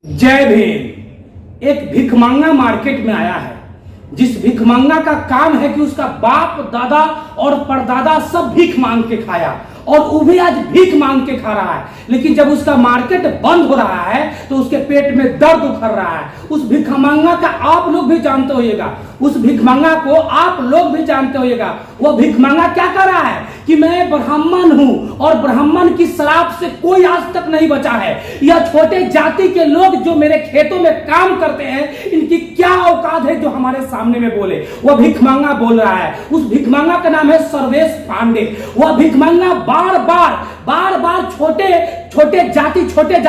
जय भीम। एक भिखमंगा मार्केट में आया है। जिस भिखमंगा का काम है कि उसका बाप दादा और परदादा सब भीख मांग के खाया और वो भी आज भीख मांग के खा रहा है। लेकिन जब उसका मार्केट बंद हो रहा है तो उसके पेट में दर्द उखड़ रहा है। उस भिखमंगा का आप लोग भी जानते होइएगा, उस भिखमंगा को आप लोग भी जानते होइएगा। वो भिखमंगा क्या कर रहा है कि मैं ब्राह्मण हूं और ब्राह्मण की श्राप से कोई आज तक नहीं बचा है। यह छोटे जाति के लोग जो मेरे खेतों में काम करते हैं, इनकी क्या औकात है जो हमारे सामने में बोले। वह भिखमंगा बोल रहा है। उस भिखमंगा का नाम है सर्वेश पांडे। वह भिखमंगा बार बार छोटे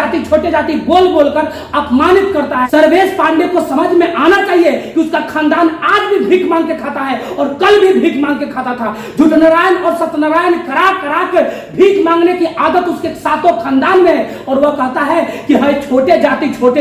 जाति बोल बोलकर अपमानित करता है। सर्वेश पांडे को समझ में आना चाहिए कि उसका खानदान आज भी भीख मांग के खाता है और कल भी भीख मांग के खाता था। झूठनारायण और सत्यनारायण करा कर भीख मांगने की आदत उसके सातों खानदान में है। और वह कहता है कि है छोटे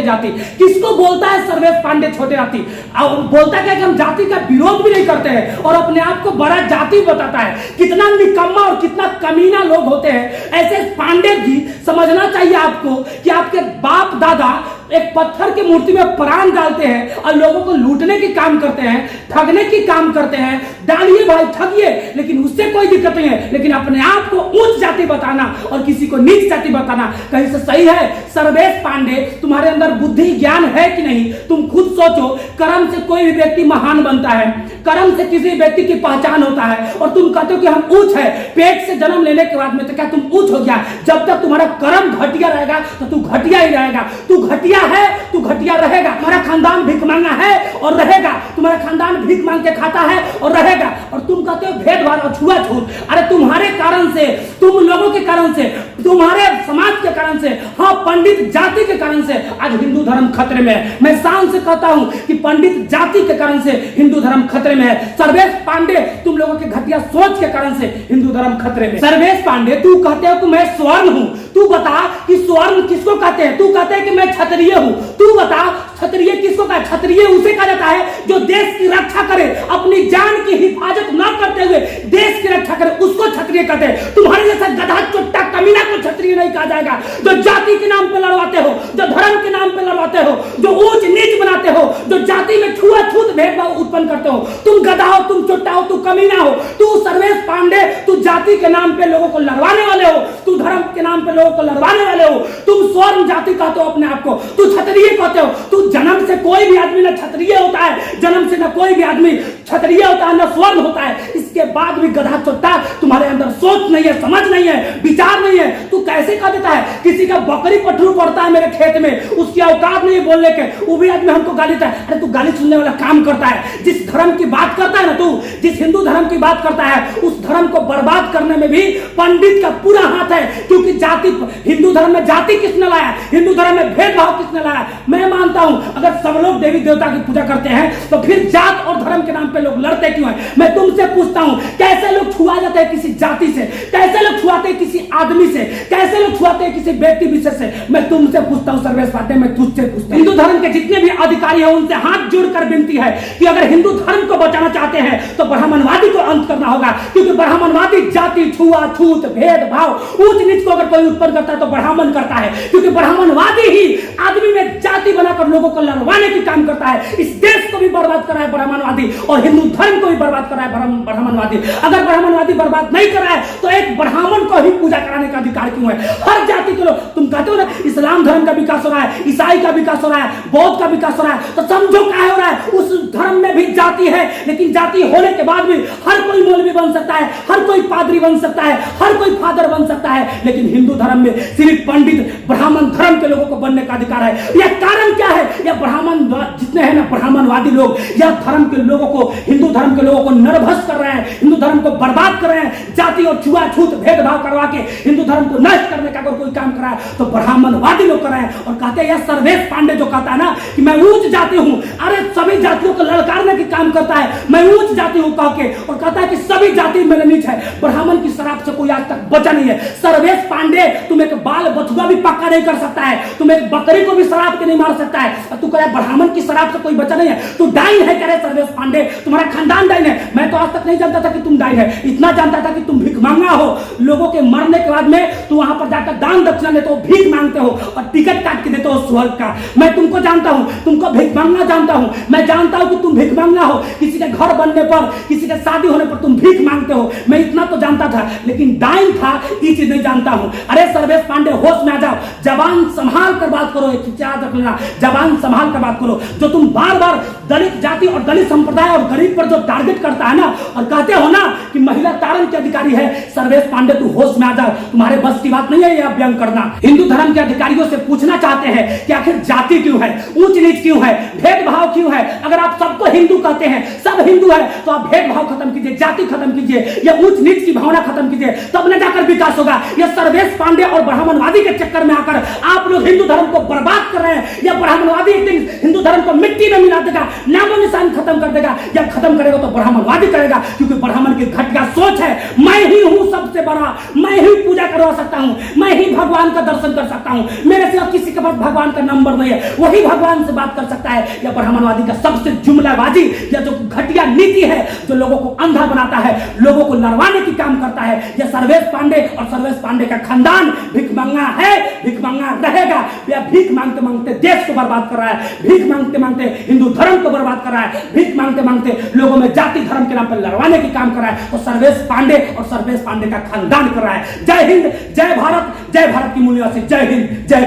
जाति। किसको बोलता है सर्वेश पांडे छोटे जाति? और बोलता है कि हम जाति का विरोध भी नहीं करते हैं और अपने आप को बड़ा जाति बताता है। कितना निकम्मा और कितना कमीना लोग होते हैं। ऐसे पांडे जी समझना चाहिए आपको कि आपके बाप दादा एक पत्थर की मूर्ति में प्राण डालते हैं और लोगों को लूटने की काम करते हैं, ठगने की काम करते हैं। डालिए भाई ठगिए, लेकिन उससे कोई दिक्कत नहीं है। लेकिन अपने आप को उच्च जाति बताना और किसी को नीच जाति बताना कहीं से सही है? सर्वेश पांडे, तुम्हारे अंदर बुद्धि ज्ञान है कि नहीं? तुम खुद सोचो। कर्म से कोई भी व्यक्ति महान बनता है, कर्म से किसी व्यक्ति की पहचान होता है। और तुम कहते हो कि हम ऊंच है। पेट से जन्म लेने के बाद में तो क्या तुम ऊंच हो गया? जब तक तुम्हारा कर्म घटिया रहेगा तो तू घटिया ही रहेगा। तू घटिया है, तू घटिया रहेगा। तुम्हारा खानदान भीख मांगा है और रहेगा। तुम्हारा खानदान भीख मांग के खाता है और रहेगा। और तुम कहते हो भेदभाव और छुआछूत। अरे तुम्हारे कारण से, तुम लोगों के कारण से, तुम्हारे समाज के कारण से, हाँ पंडित जाति के कारण से आज हिंदू धर्म खतरे में है। मैं शान से कहता हूं कि पंडित जाति के कारण से हिंदू धर्म खतरे में है। सर्वेश पांडे, तुम लोगों के घटिया सोच के कारण से हिंदू धर्म खतरे में। सर्वेश पांडे, तू कहते हो कि मैं स्वर्ण हूं। तू बता कि स्वर्ण किसको कहते हैं? तू कहते हैं कि मैं क्षत्रिय हूं। तू बता क्षत्रिय किसको कहते? क्षत्रिय उसे कहा जाता है जो देश की रक्षा करे, अपनी जान की हिफाजत न करते हुए देश की रक्षा करे, उसको क्षत्रिय कहते हैं। तुम्हारे जैसा गधा चुट्टा कमीना को क्षत्रिय नहीं कहा जाएगा। जो जाति के नाम पे लड़वाते हो, जो धर्म के नाम पे लड़वाते हो, जो ऊंच नीच बनाते हो, जो जाति में छुआछूत भेदभाव उत्पन्न करते हो, तुम गधा हो, तुम चुट्टा हो, तू कमीना हो। तू सर्वेश पांडे, तू जाति के नाम पे लोगों को लड़वाने वाले हो, तू धर्म के नाम पे लोगों को लड़वाने वाले हो। तुम स्वर्ण जाति कहते हो अपने आप को, तू क्षत्रिय कहते हो। तू जन्म से कोई भी आदमी न क्षत्रिय होता है, जन्म से न कोई भी आदमी क्षत्रिय होता है, न स्वर्ण होता है। इसके बाद भी गधा चोट्टा, तुम्हारे अंदर सोच नहीं है, समझ नहीं है, विचार नहीं है। तू कैसे कह देता है किसी का बकरी पठरू पड़ता है मेरे खेत में, उसकी औकात नहीं बोलने के, वो भी आदमी हमको गाली देता है। अरे तू गाली सुनने वाला काम करता है। जिस धर्म की बात करता है ना, तू जिस हिंदू धर्म की बात करता है, उस धर्म को बर्बाद करने में भी पंडित का पूरा हाथ है। क्योंकि जाति, हिंदू धर्म में जाति किसने लाया? हिंदू धर्म में भेदभाव किसने लाया? मैं मानता हूं अगर सब लोग देवी देवता की पूजा करते हैं तो फिर जात और धर्म के नाम पे लोग लड़ते क्यों हैं? मैं तुमसे पूछता हूं, कैसे लोग छुआ जाते हैं किसी जाति से? कैसे लोग छुआते हैं किसी आदमी से? कैसे लोग छुआते हैं किसी व्यक्ति विशेष से? मैं तुमसे पूछता हूं सर्वेश पांडे, मैं तुझसे पूछता हूं। हिंदू धर्म के जितने भी अधिकारी हैं उनसे हाथ जोड़कर विनती है कि अगर हिंदू धर्म को बचाना चाहते हैं तो ब्राह्मणवादी को अंत करना होगा। क्योंकि ब्राह्मणवादी जाति, छुआछूत, भेदभाव, ऊंच नीच को अगर कोई उत्पन्न करता है तो ब्राह्मण करता है। क्योंकि ब्राह्मणवादी ही आदमी में जाति बनाकर लोगों को लड़वाने की काम करता है। इस देश को भी बर्बाद करा है ब्राह्मणवादी और हिंदू धर्म को भी बर्बाद करा है ब्राह्मणवादी। अगर ब्राह्मणवादी बर्बाद नहीं करा है तो एक ब्राह्मण को ही पूजा कराने का अधिकार क्यों है? हर जाति के लोग, तुम कहते हो ना इस्लाम धर्म का विकास हो रहा है, ईसाई का विकास हो रहा है, बौद्ध का विकास हो रहा है, तो समझो क्या हो रहा है? उस धर्म में भी जाति है, लेकिन जाति होने के बाद भी हर कोई मौलवी बन सकता है, हर कोई पादरी बन सकता है, हर कोई फादर बन सकता है। लेकिन हिंदू धर्म में सिर्फ पंडित, ब्राह्मण धर्म के लोगों को बनने का अधिकार है। यह कारण क्या है? यह ब्राह्मण जितने हैं ना ब्राह्मणवादी लोग, यह धर्म के लोगों को, हिंदू धर्म के लोगों को नरभस कर रहे हैं, हिंदू धर्म को बर्बाद कर रहे हैं। जाति और छुआछूत भेदभाव करवा के हिंदू धर्म को नष्ट करने का अगर कोई काम कर रहा है तो ब्राह्मणवादी लोग कर रहे हैं। और कहते हैं यह सर्वेश पांडे जो कहता है ना कि मैं उच्च जाति हूं, अरे सभी जातियों को ललकारने की काम करता है। मैं उच्च जाति हूं कह के, और कहता है कि सभी जाति मेरे नीच है। ब्राह्मण की शराब से कोई आज तक बचा नहीं है। सर्वेश पांडे, तुम एक बाल बथुआ भी पक्का नहीं कर सकता है, तुम एक बकरी को भी शराब के नहीं मार सकता है। और तू कह ब्राह्मण की शराब से कोई बचा नहीं है, तू डाइन है। कह रहे सर्वेश पांडे तुम्हारा खानदान डाइन है। मैं तो आज तक नहीं जानता था कि तुम डाइन है, इतना जानता था कि तुम भिख मांगा हो। लोगों के मरने के बाद में तू वहां पर जाकर दान दक्षिणा लेते हो, भीख मांगते हो और टिकट काट के देते हो स्वर्ग का। मैं तुमको जानता हूं, तुमको भिख मांगना जानता हूं। मैं जानता हूं कि तुम भिख मांगना हो, किसी के घर बनने पर, किसी के शादी होने पर तुम भीख मांगते हो। मैं इतना तो जानता था, लेकिन डाइन था ये चीज नहीं जानता हूं। अरे सर्वेश पांडे होश में आ जाओ, जबान संभाल कर बात करो, एक याद रखना, जबान संभाल कर बात करो। जो तुम बार बार दलित जाति और दलित संप्रदाय और गरीब पर जो टारगेट करता है ना, और कहते हो ना कि महिला तारण के अधिकारी है, सर्वेश पांडे तू होश में आ जाओ, तुम्हारे बस की बात नहीं है यह व्यंग करना। हिंदू धर्म के अधिकारियों से पूछना चाहते हैं कि आखिर जाति क्यों है, ऊंच नीच क्यों है, भेदभाव क्यों है? अगर आप सबको हिंदू कहते हैं, सब हिंदू है, तो आप भेदभाव खत्म कीजिए, जाति खत्म कीजिए, या ऊंच नीच की भावना खत्म कीजिए, तब न जाकर विकास होगा। यह सर्वेश पांडे और ब्राह्मणवादी के चक्कर में आकर आप लोग हिंदू धर्म को बर्बाद कर रहे हैं। यह ब्राह्मणवादी एक दिन हिंदू धर्म को मिट्टी में मिला देगा, नामो निशान खत्म कर देगा। या खत्म करेगा तो ब्राह्मणवादी करेगा, क्योंकि ब्राह्मण की घटिया सोच है, मैं ही हूं सबसे बड़ा, मैं ही पूजा करवा सकता हूं, मैं ही भगवान का दर्शन कर सकता हूं, मेरे से किसी के पास भगवान का नंबर नहीं है, वही भगवान से बात कर सकता है। यह ब्राह्मणवादी का सबसे जुमलाबाजी, यह जो घटिया नीति है, जो लोगों को अंधा बनाता है, लोगों को लड़वाने की काम करता है। यह सर्वेश पांडे और सर्वेश पांडे का खानदान भिखमंगा है, भिखमंगा रहेगा। यह भीख मांगते मांगते देश को बर्बाद कर रहा है, भीख मांगते मांगते हिंदू धर्म को बर्बाद कर रहा है, भीख मांगते मांगते लोगों में जाति धर्म के नाम पर लड़वाने की काम कर रहा है। और सर्वेश पांडे और सर्वेश पांडे का खानदान कर रहा है। जय हिंद, जय भारत की मूल निवासी, जय हिंद, जय